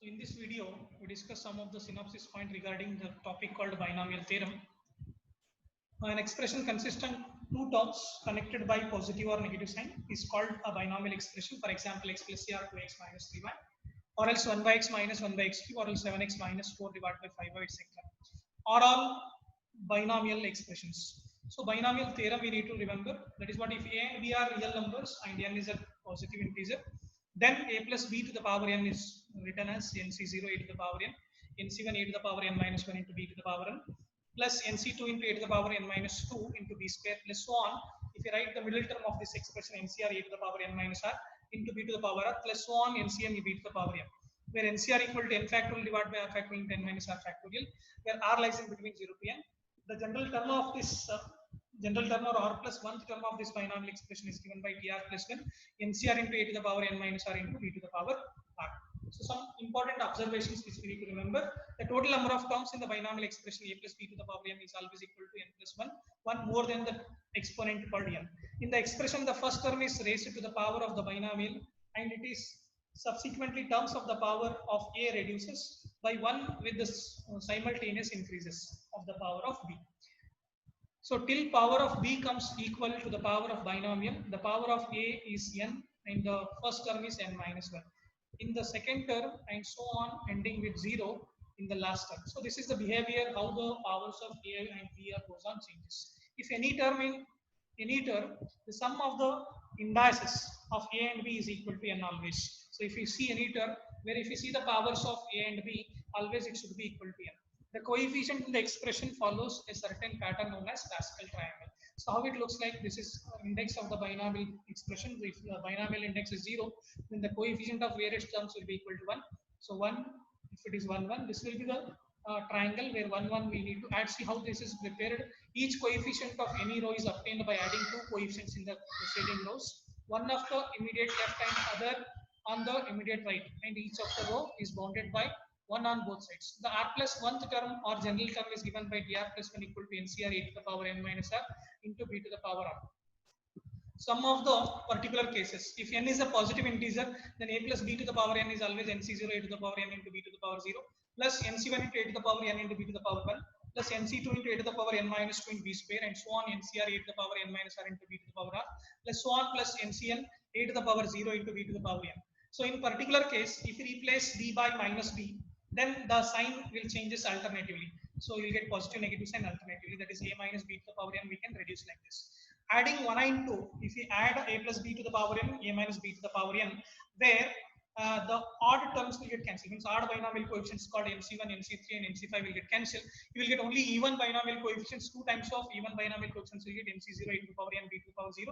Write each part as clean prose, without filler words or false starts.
So in this video, we discuss some of the synopsis point regarding the topic called binomial theorem. An expression consisting two terms connected by positive or negative sign is called a binomial expression. For example, x plus c or 2x minus 3y, or else 1 by x minus 1 by x cube, or else 7x minus 4 divided by 5y, etc. Are all binomial expressions. So binomial theorem we need to remember, that is what if a and b are real numbers and n is a positive integer, then a plus b to the power n is written as nc0 a to the power n, nc1 a to the power n minus 1 into b to the power n, plus nc2 into a to the power n minus 2 into b square, plus so on. If you write the middle term of this expression, ncr a to the power n minus r into b to the power r, plus so on ncn b to the power n, where ncr equal to n factorial divided by r factorial into n minus r factorial, where r lies in between 0 to n. The general term of this general term or r plus one term of this binomial expression is given by dr plus 1 ncr into a to the power n minus r into b to the power r. So some important observations which we need to remember: the total number of terms in the binomial expression a plus b to the power n is always equal to n plus 1, one more than the exponent called n. In the expression, the first term is raised to the power of the binomial, and it is subsequently terms of the power of a reduces by 1 with the simultaneous increases of the power of b. So till power of b comes equal to the power of binomial, the power of a is n and the first term is n minus 1. In the second term and so on, ending with 0 in the last term. So this is the behavior how the powers of a and b goes on changes. If any term in any term, the sum of the indices of a and b is equal to n always. So if you see any term where if you see the powers of a and b, always it should be equal to n. The coefficient in the expression follows a certain pattern known as classical triangle. So how it looks like, this is index of the binomial expression. If the binomial index is 0, then the coefficient of various terms will be equal to 1. So 1, if it is 1 1, this will be the triangle where 1 1 we need to add. See how this is prepared. Each coefficient of any row is obtained by adding two coefficients in the preceding rows, one of the immediate left and other on the immediate right, and each of the row is bounded by 1 on both sides. The r plus 1th term or general term is given by dr plus 1 equal to ncr a to the power n minus r into b to the power r. Some of the particular cases, if n is a positive integer, then a plus b to the power n is always nc0 a to the power n into b to the power 0, plus nc1 into a to the power n into b to the power 1, plus nc2 into a to the power n minus 2 into b square, and so on ncr a to the power n minus r into b to the power r, plus so on, plus ncn a to the power 0 into b to the power n. So in particular case, if you replace b by minus b, then the sign will changes alternatively. So you'll get positive negative sign alternatively, that is a minus b to the power n we can reduce like this. Adding 1 and 2, if we add a plus b to the power n, a minus b to the power n, where the odd terms will get cancelled. Means odd binomial coefficients called nc1, nc3 and nc5 will get cancelled. You will get only even binomial coefficients. 2 times of even binomial coefficients will get nc0 a to the power n, b to the power 0,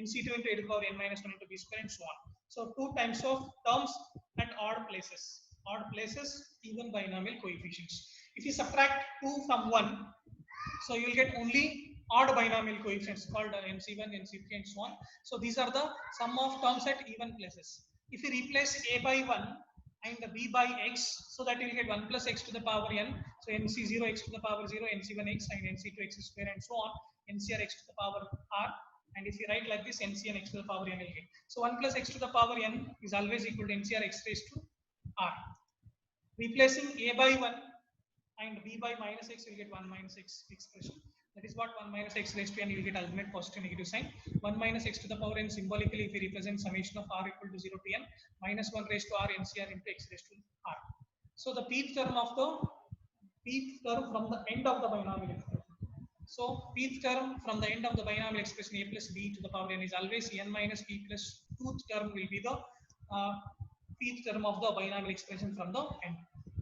nc2 into a to the power n minus 1 into b square, and so on. So 2 times of terms at odd places. Odd places, even binomial coefficients. If you subtract 2 from 1, so you will get only odd binomial coefficients called nc1, nc3 and so on. So these are the sum of terms at even places. If you replace a by 1 and b by x, so that you will get 1 plus x to the power n. So nc0 x to the power 0, nc1 x and nc2 x square and so on, ncr x to the power r. And if you write like this, ncn x to the power n will get. So 1 plus x to the power n is always equal to ncr x raised to r. Replacing a by 1 and b by minus x, will get 1 minus x expression. That is what 1 minus x raised to n, you will get alternate positive negative sign. 1 minus x to the power n symbolically, if we represent summation of r equal to 0 to n, minus 1 raised to r ncr into x raised to r. So the pth term from the end of the binomial expression. So pth term from the end of the binomial expression a plus b to the power n is always n minus p plus 2th term will be the pth term of the binomial expression from the end.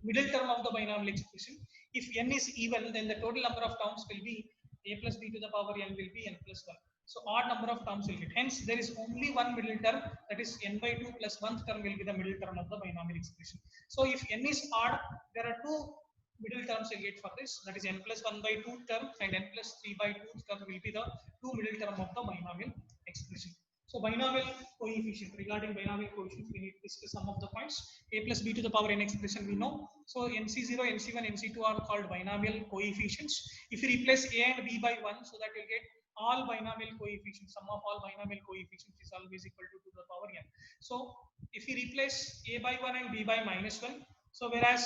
Middle term of the binomial expression. If n is even, then the total number of terms will be a plus b to the power n will be n plus 1. So odd number of terms will get. Hence, there is only one middle term, that is n by 2 plus 1th term will be the middle term of the binomial expression. So if n is odd, there are two middle terms will get for this. That is n plus 1 by 2 term and n plus 3 by 2 term will be the two middle term of the binomial expression. So binomial coefficient, regarding binomial coefficient, we need to discuss some of the points. A plus b to the power n expression we know. So nc0, nc1, nc2 are called binomial coefficients. If you replace a and b by 1, so that you will get all binomial coefficients. Sum of all binomial coefficients is always equal to the power n. So if you replace a by 1 and b by minus 1, So whereas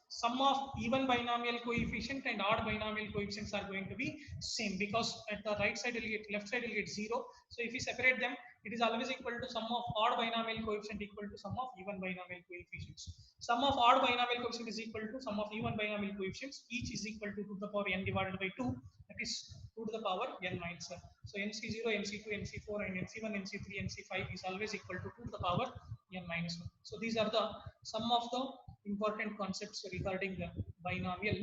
sum of even binomial coefficient and odd binomial coefficients are going to be same, because at the right side will get, left side will get 0. So if we separate them, it is always equal to sum of odd binomial coefficient equal to sum of even binomial coefficients. Sum of odd binomial coefficient is equal to sum of even binomial coefficients. Each is equal to the power n divided by 2. That is 2 to the power n minus 1. So nc0, nc2, nc4, and nc1, nc3, nc5 is always equal to 2 to the power n minus 1. So these are the some of the important concepts regarding the binomial